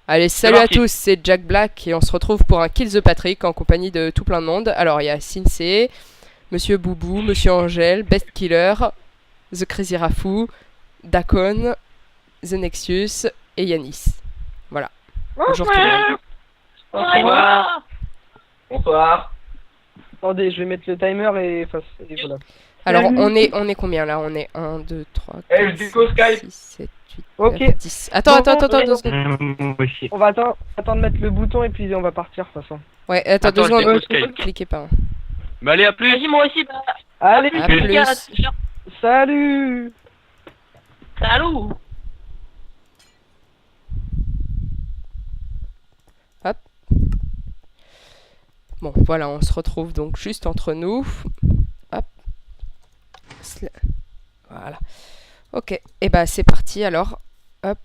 Allez, C'est salut à parti. tous, c'est Jack Black et on se retrouve pour un Kill the Patrick en compagnie de tout plein de monde. Alors il y a Sinsei, Monsieur Boubou, Monsieur Angel, Best Killer, The Crazy Rafou, Dacon, The Nexus et Yanis. Voilà. Bonjour tout le monde. Bonsoir. Bonsoir. Attendez, je vais mettre le timer et voilà. Alors Salut. on est combien là? On est 1, 2, 3, Eh, 4, je déco 5, Skype. 6, 7, 8, Ok. 9, 10. Attends, Bon, 2 secondes. Moi aussi. On va attendre de mettre le bouton et puis on va partir de toute façon. Ouais, attends, 2 Attends, je secondes. déco Skype. Cliquez pas. Hein. Bah allez, à plus. Vas-y, moi aussi, bah. Allez, À plus. plus. salut. Salut. Bon, voilà, on se retrouve donc juste entre nous. Hop. Voilà. Ok, et bah c'est parti alors. Hop.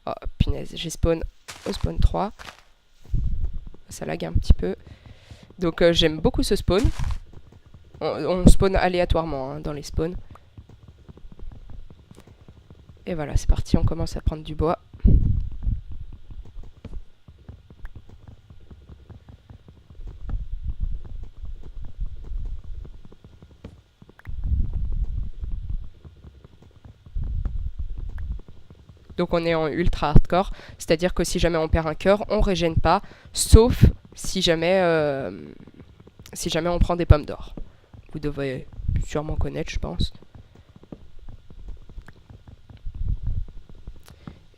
Oh punaise, j'ai spawn au spawn 3. Ça lag un petit peu. Donc j'aime beaucoup ce spawn. On spawn aléatoirement hein, dans les spawns. Et voilà, c'est parti, on commence à prendre du bois. Donc on est en ultra hardcore, c'est-à-dire que si jamais on perd un cœur, on régène pas, sauf si jamais on prend des pommes d'or. Vous devez sûrement connaître, je pense.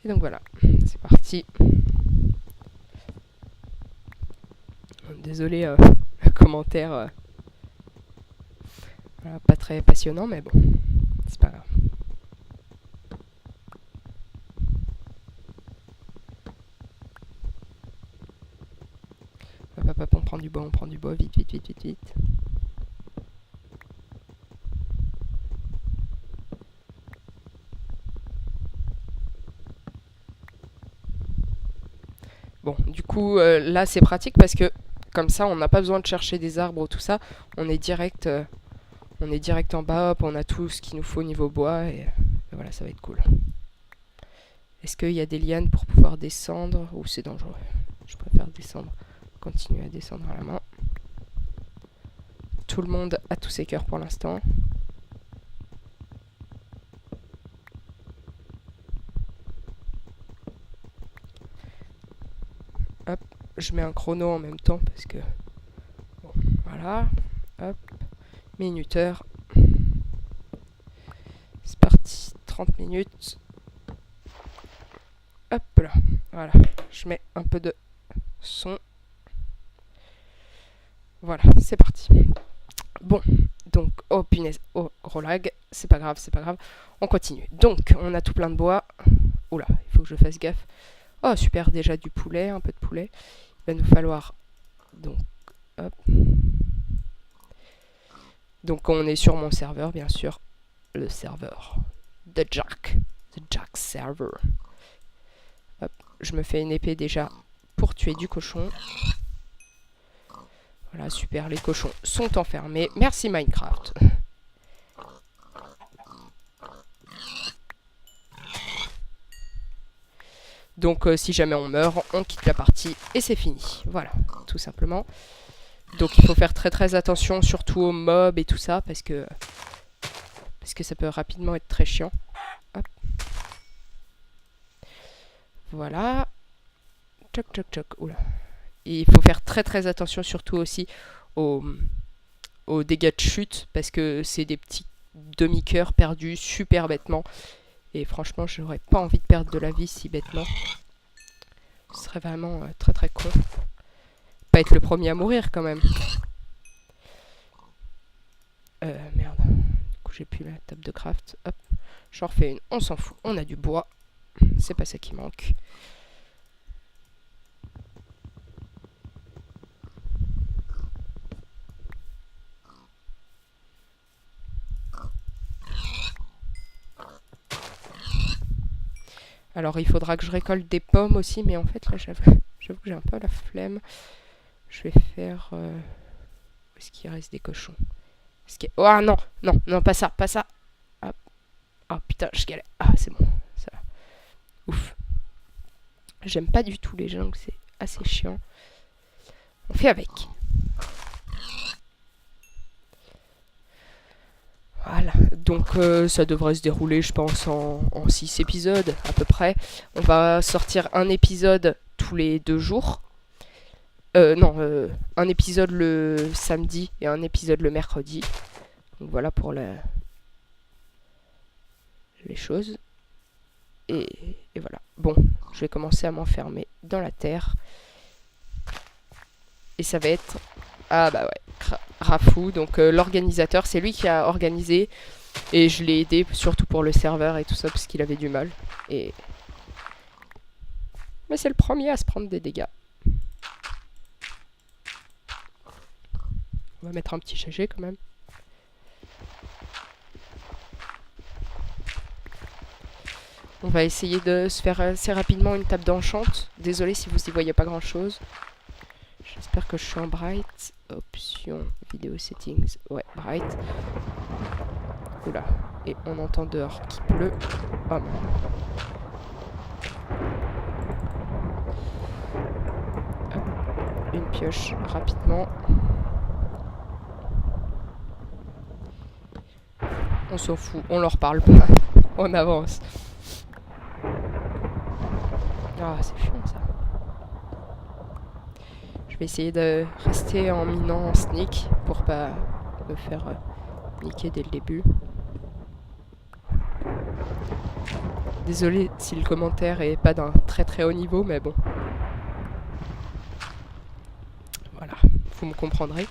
Et donc voilà, c'est parti. Désolé, le commentaire, voilà, pas très passionnant, mais bon, c'est pas grave. Hop, hop, hop, on prend du bois, vite, vite, vite, vite, vite. Bon, du coup, là, c'est pratique parce que, comme ça, on n'a pas besoin de chercher des arbres ou tout ça. On est direct en bas, hop, on a tout ce qu'il nous faut au niveau bois, et voilà, ça va être cool. Est-ce qu'il y a des lianes pour pouvoir descendre, ou c'est dangereux? Je préfère descendre, continuer à descendre à la main. Tout le monde a tous ses cœurs pour l'instant. Hop, je mets un chrono en même temps parce que... Bon, voilà. Hop, minuteur. C'est parti, 30 minutes. Hop là, voilà. Je mets un peu de son. Voilà, c'est parti. Bon, donc, oh punaise, oh, relag, c'est pas grave, c'est pas grave. On continue. Donc, on a tout plein de bois. Oula, il faut que je fasse gaffe. Oh, super, déjà du poulet, un peu de poulet. Il va nous falloir, donc, hop. Donc, on est sur mon serveur, bien sûr. Le serveur de Jack. The Jack server. Hop, je me fais une épée déjà pour tuer du cochon. Voilà, super, les cochons sont enfermés. Merci Minecraft. Donc si jamais on meurt, on quitte la partie et c'est fini. Voilà, tout simplement. Donc il faut faire très très attention, surtout aux mobs et tout ça, parce que ça peut rapidement être très chiant. Hop. Voilà. Tchoc, tchoc, tchoc. Oula. Et il faut faire très très attention surtout aussi aux dégâts de chute, parce que c'est des petits demi-cœurs perdus super bêtement. Et franchement, j'aurais pas envie de perdre de la vie si bêtement. Ce serait vraiment très très con. Pas être le premier à mourir quand même. Merde. Du coup, j'ai plus la table de craft. Hop. J'en refais une. On s'en fout. On a du bois. C'est pas ça qui manque. Alors il faudra que je récolte des pommes aussi, mais en fait là j'avoue que j'ai un peu la flemme. Je vais faire... Où est-ce qu'il reste des cochons? Oh ah, non, non, non, pas ça, pas ça. Hop. Ah putain, je galère. Ah c'est bon, ça va. Ouf. J'aime pas du tout les jungles, c'est assez chiant. On fait avec. Voilà, donc ça devrait se dérouler, je pense, en 6 épisodes à peu près. On va sortir un épisode tous les 2 jours. Non, un épisode le samedi et un épisode le mercredi. Donc voilà pour les choses. Et voilà. Bon, je vais commencer à m'enfermer dans la terre. Et ça va être... Ah bah ouais, Rafou, donc l'organisateur, c'est lui qui a organisé. Et je l'ai aidé surtout pour le serveur et tout ça, parce qu'il avait du mal. Mais c'est le premier à se prendre des dégâts. On va mettre un petit GG quand même. On va essayer de se faire assez rapidement une table d'enchant. Désolé si vous y voyez pas grand chose. J'espère que je suis en bright. Option vidéo settings. Ouais, bright. Oula. Et on entend dehors qu'il pleut. Oh merde. Une pioche rapidement. On s'en fout, on leur parle pas. On avance. Ah, c'est chiant ça. Je vais essayer de rester en minant en sneak pour pas me faire niquer dès le début. Désolé si le commentaire est pas d'un très très haut niveau, mais bon. Voilà, vous me comprendrez.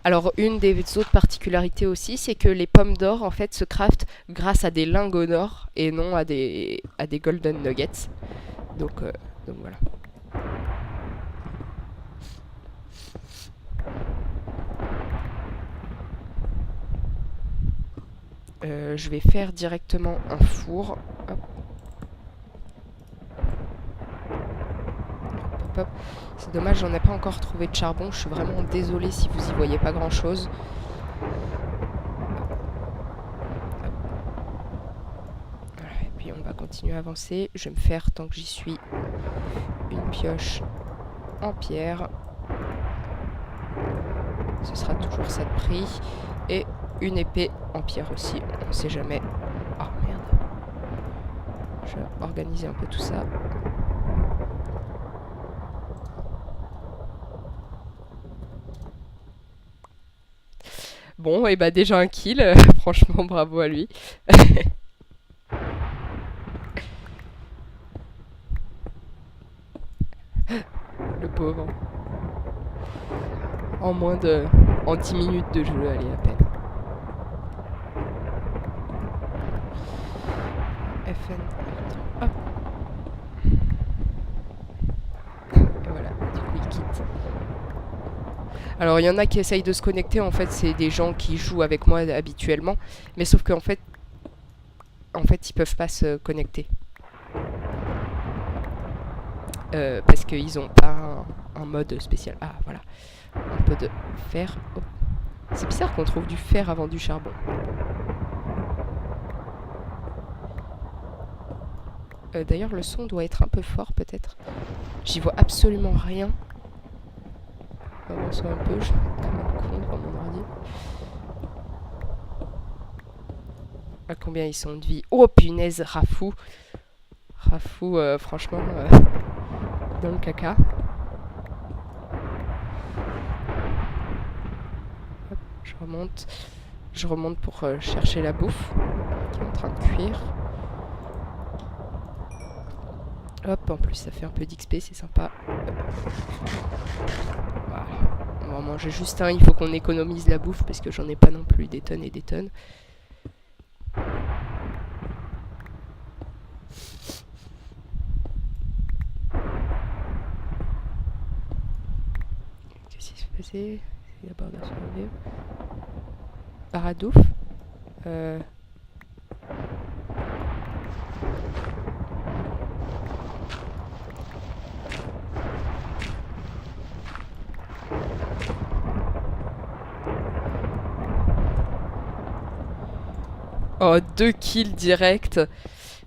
Alors, une des autres particularités aussi, c'est que les pommes d'or, en fait, se craftent grâce à des lingots d'or et non à des golden nuggets. Donc voilà. Je vais faire directement un four. Hop. Hop, hop. C'est dommage, j'en ai pas encore trouvé de charbon. Je suis vraiment désolée si vous y voyez pas grand chose. Voilà, et puis on va continuer à avancer. Je vais me faire, tant que j'y suis, une pioche en pierre. Ce sera toujours ça de prix. Et une épée en pierre aussi, on ne sait jamais. Oh merde. Je vais organiser un peu tout ça. Bon, et bah déjà un kill, franchement bravo à lui. Le pauvre. En 10 minutes de jeu, allez à peine. FN. Hop. Et voilà, du coup il quitte. Alors il y en a qui essayent de se connecter, en fait c'est des gens qui jouent avec moi habituellement, mais sauf qu'en fait, ils peuvent pas se connecter. Parce qu'ils ont pas un mode spécial. Ah voilà, un peu de fer. Oh. C'est bizarre qu'on trouve du fer avant du charbon. D'ailleurs le son doit être un peu fort peut-être. J'y vois absolument rien. Avançons un peu, je suis comme un con devant mon ordi. À combien ils sont de vie? Oh punaise, Rafou. Rafou, franchement, dans le caca. Hop, je remonte pour chercher la bouffe qui est en train de cuire. Hop, en plus ça fait un peu d'XP, c'est sympa. Voilà. On va en manger juste un, il faut qu'on économise la bouffe parce que j'en ai pas non plus des tonnes et des tonnes. Qu'est-ce qui se passait? C'est d'abord de survivre. Baradouf. Oh, 2 kills direct.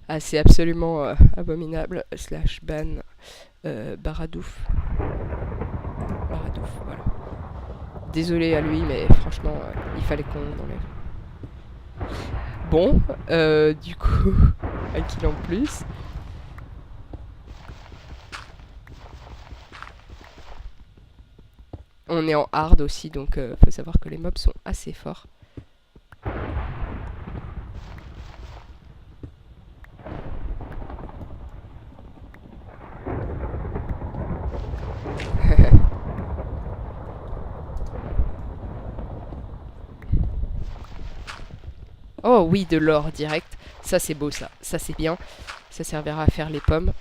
Ah, c'est absolument abominable. Slash ban. Baradouf. Baradouf, voilà. Désolé à lui, mais franchement, il fallait qu'on enlève. Bon, du coup, un kill en plus. On est en hard aussi, donc faut savoir que les mobs sont assez forts. Oh oui, de l'or direct. Ça c'est beau ça. Ça c'est bien. Ça servira à faire les pommes.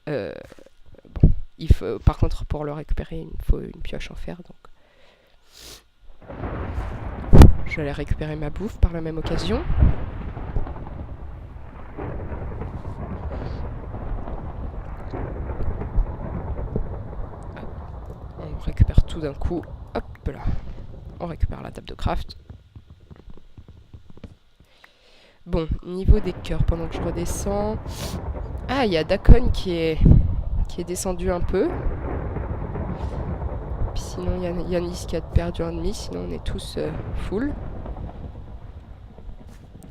Bon, il faut, par contre pour le récupérer, il faut une pioche en fer. Donc, je vais aller récupérer ma bouffe par la même occasion. On récupère tout d'un coup. Hop là. On récupère la table de craft. Bon, niveau des cœurs, pendant que je redescends... Ah, il y a Dakon qui est descendu un peu. Puis sinon, il y a Yanis qui a perdu un demi. Sinon, on est tous full.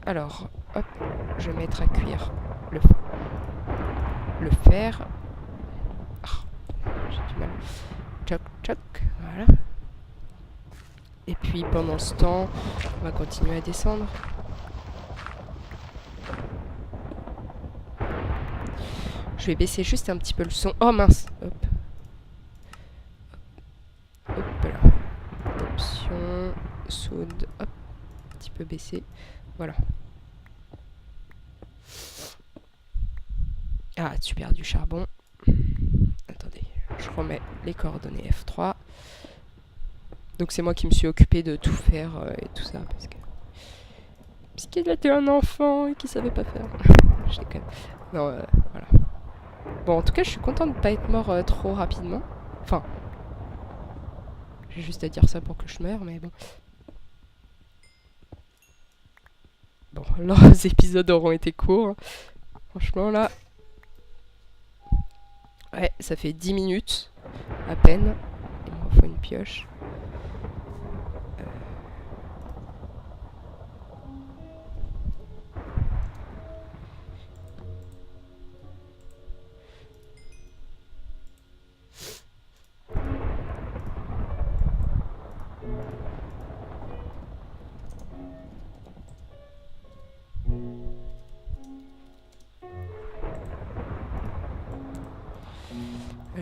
Alors, hop, je vais mettre à cuire le fer. Oh, j'ai du mal. Tchoc, tchoc, voilà. Et puis, pendant ce temps, on va continuer à descendre. Je vais baisser juste un petit peu le son. Oh mince. Hop. Hop là. Option. Sound. Hop. Un petit peu baissé. Voilà. Ah, tu perds du charbon. Attendez. Je remets les coordonnées F3. Donc c'est moi qui me suis occupée de tout faire et tout ça. Parce qu'il était un enfant et qu'il savait pas faire. Je déconne. Non, voilà. Bon, en tout cas, je suis contente de ne pas être mort trop rapidement. Enfin, j'ai juste à dire ça pour que je meure, mais bon. Bon, leurs épisodes auront été courts. Franchement, là... Ouais, ça fait 10 minutes, à peine. Il me faut une pioche.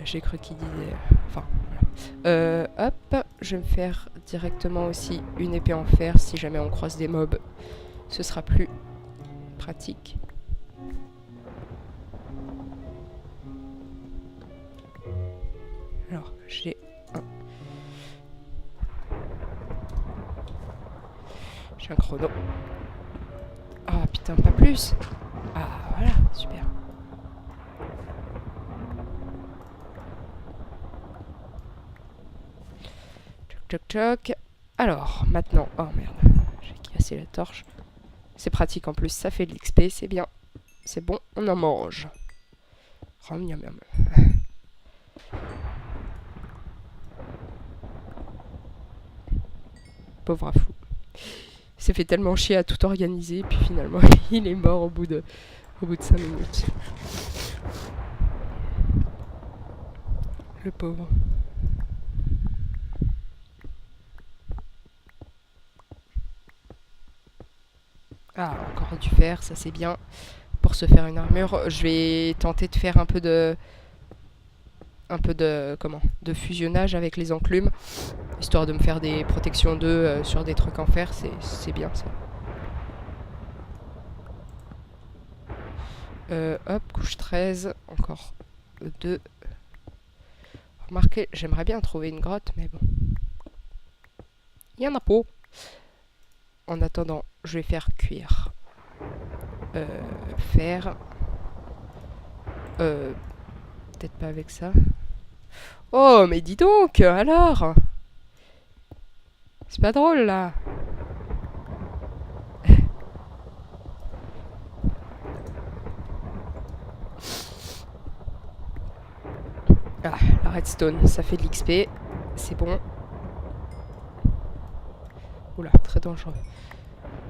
J'ai cru qu'il disait... Enfin, voilà. Hop, je vais me faire directement aussi une épée en fer. Si jamais on croise des mobs, ce sera plus pratique. Alors, j'ai un chrono. Ah putain, pas plus. Ah voilà, super. Choc choc. Alors, maintenant... Oh merde, j'ai cassé la torche. C'est pratique en plus, ça fait de l'XP, c'est bien. C'est bon, on en mange. Oh, miam, miam. Pauvre Afou. Il s'est fait tellement chier à tout organiser, puis finalement, il est mort au bout de 5 minutes. Le pauvre. Ah, encore du fer, ça c'est bien. Pour se faire une armure, je vais tenter de faire un peu de fusionnage avec les enclumes, histoire de me faire des protections d'eux sur des trucs en fer, c'est bien ça. Hop, couche 13, encore 2. Remarquez, j'aimerais bien trouver une grotte, mais bon. Il y en a pas. En attendant, je vais faire cuire. Fer. Peut-être pas avec ça. Oh, mais dis donc, alors! C'est pas drôle, là. redstone, ça fait de l'XP. C'est bon. Oula, très dangereux.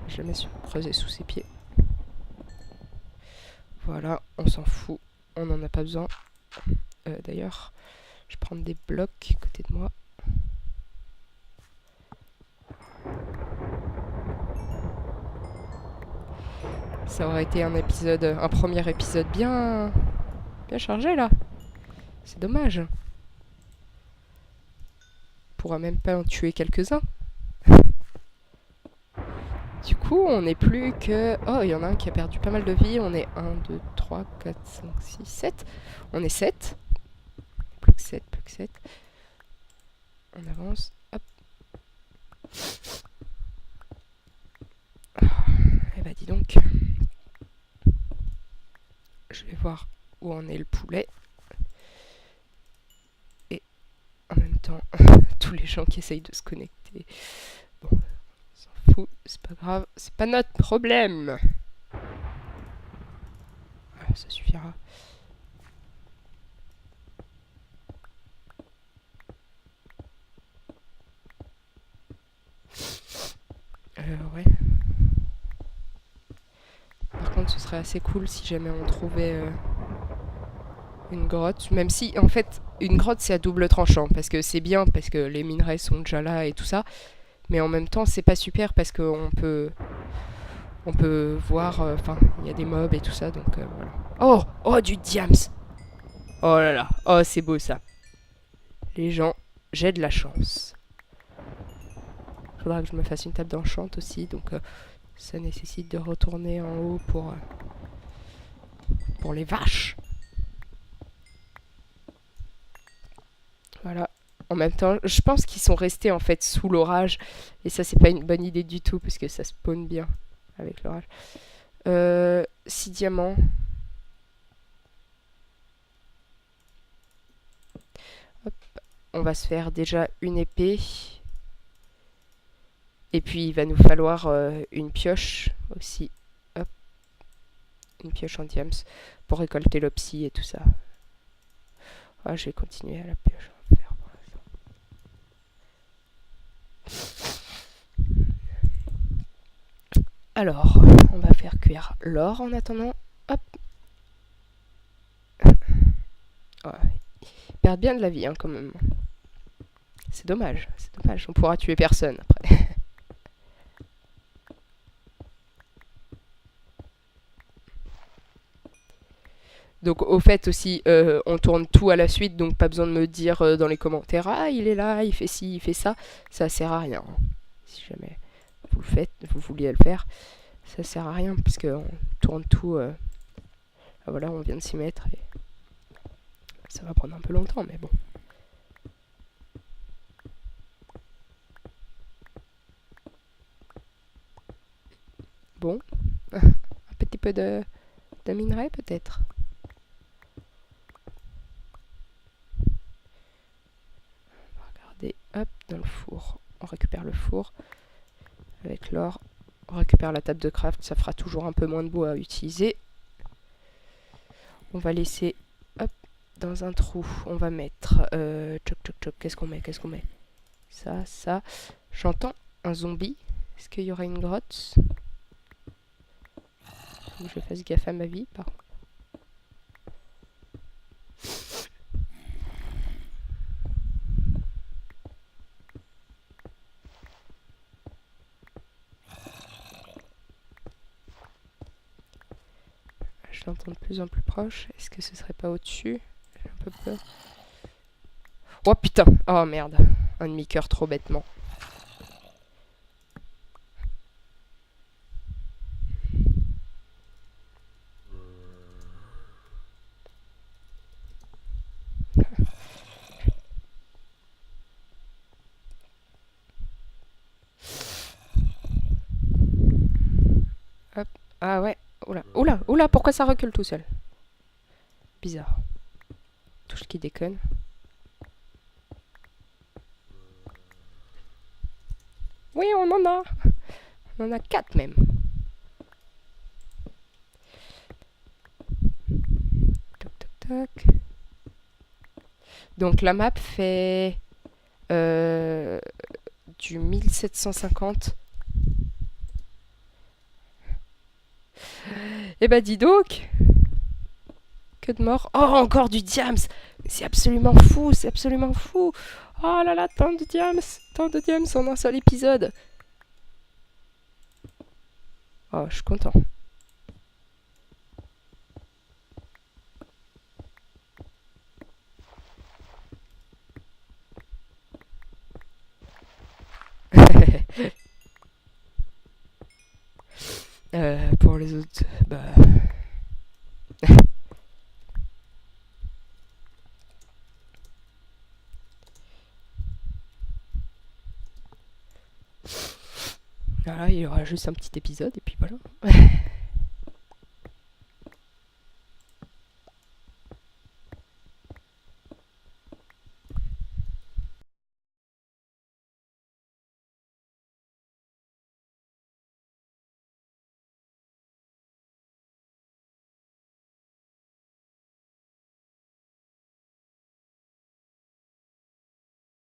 Jamais su creuser sous ses pieds. Voilà, on s'en fout. On n'en a pas besoin. D'ailleurs, je vais prendre des blocs à côté de moi. Ça aurait été un premier épisode bien chargé là. C'est dommage. On pourra même pas en tuer quelques-uns. Du coup, on n'est plus que... Oh, il y en a un qui a perdu pas mal de vie. On est 1, 2, 3, 4, 5, 6, 7. On est 7. Plus que 7, plus que 7. On avance. Hop. Eh bah dis donc. Je vais voir où en est le poulet. Et en même temps, tous les gens qui essayent de se connecter. Bon, on s'en fout, c'est pas grave, c'est pas notre problème. Ah, ça suffira. Ouais. Par contre, ce serait assez cool si jamais on trouvait une grotte. Même si, en fait, une grotte, c'est à double tranchant. Parce que c'est bien, parce que les minerais sont déjà là et tout ça. Mais en même temps, c'est pas super parce qu'on peut... On peut voir... Enfin, il y a des mobs et tout ça, donc voilà. Oh! Oh, du diams! Oh là là! Oh, c'est beau, ça. Les gens, j'ai de la chance. Faudra que je me fasse une table d'enchant aussi, donc... ça nécessite de retourner en haut pour les vaches. Voilà. En même temps, je pense qu'ils sont restés en fait sous l'orage. Et ça, c'est pas une bonne idée du tout, parce que ça spawn bien avec l'orage. 6 diamants. Hop. On va se faire déjà une épée. Et puis il va nous falloir une pioche aussi. Hop. Une pioche en diams pour récolter l'opsie et tout ça. Ah, je vais continuer à la pioche. On va faire pour l'instant. Alors, on va faire cuire l'or en attendant. Hop. Ouais. Ils perdent bien de la vie hein, quand même. C'est dommage, c'est dommage. On pourra tuer personne après. Donc au fait aussi, on tourne tout à la suite, donc pas besoin de me dire dans les commentaires « Ah, il est là, il fait ci, il fait ça ». Ça sert à rien. Hein. Si jamais vous le faites, vous vouliez le faire, ça sert à rien, puisque on tourne tout... Ah, voilà, on vient de s'y mettre, et ça va prendre un peu longtemps, mais bon. Bon, un petit peu de minerai peut-être. Hop, dans le four. On récupère le four. Avec l'or, on récupère la table de craft. Ça fera toujours un peu moins de bois à utiliser. On va laisser, hop, dans un trou. On va mettre, choc, choc, choc. Qu'est-ce qu'on met? Qu'est-ce qu'on met? Ça, ça. J'entends un zombie. Est-ce qu'il y aura une grotte? Faut que je fasse gaffe à ma vie, par contre. Je l'entends de plus en plus proche. Est-ce que ce serait pas au-dessus? J'ai un peu peur. Oh putain! Oh merde! Un demi-cœur trop bêtement. Hop. Ah ouais. Oula, oula, oula, pourquoi ça recule tout seul? Bizarre. Touche qui déconne. Oui, on en a. On en a 4 même. Toc, toc, toc. Donc la map fait du 1750. Eh bah dis donc, que de morts. Oh, encore du diams. C'est absolument fou, c'est absolument fou. Oh là là, tant de diams en un seul épisode. Oh, je suis content. Pour les autres, bah... Voilà, il y aura juste un petit épisode et puis voilà.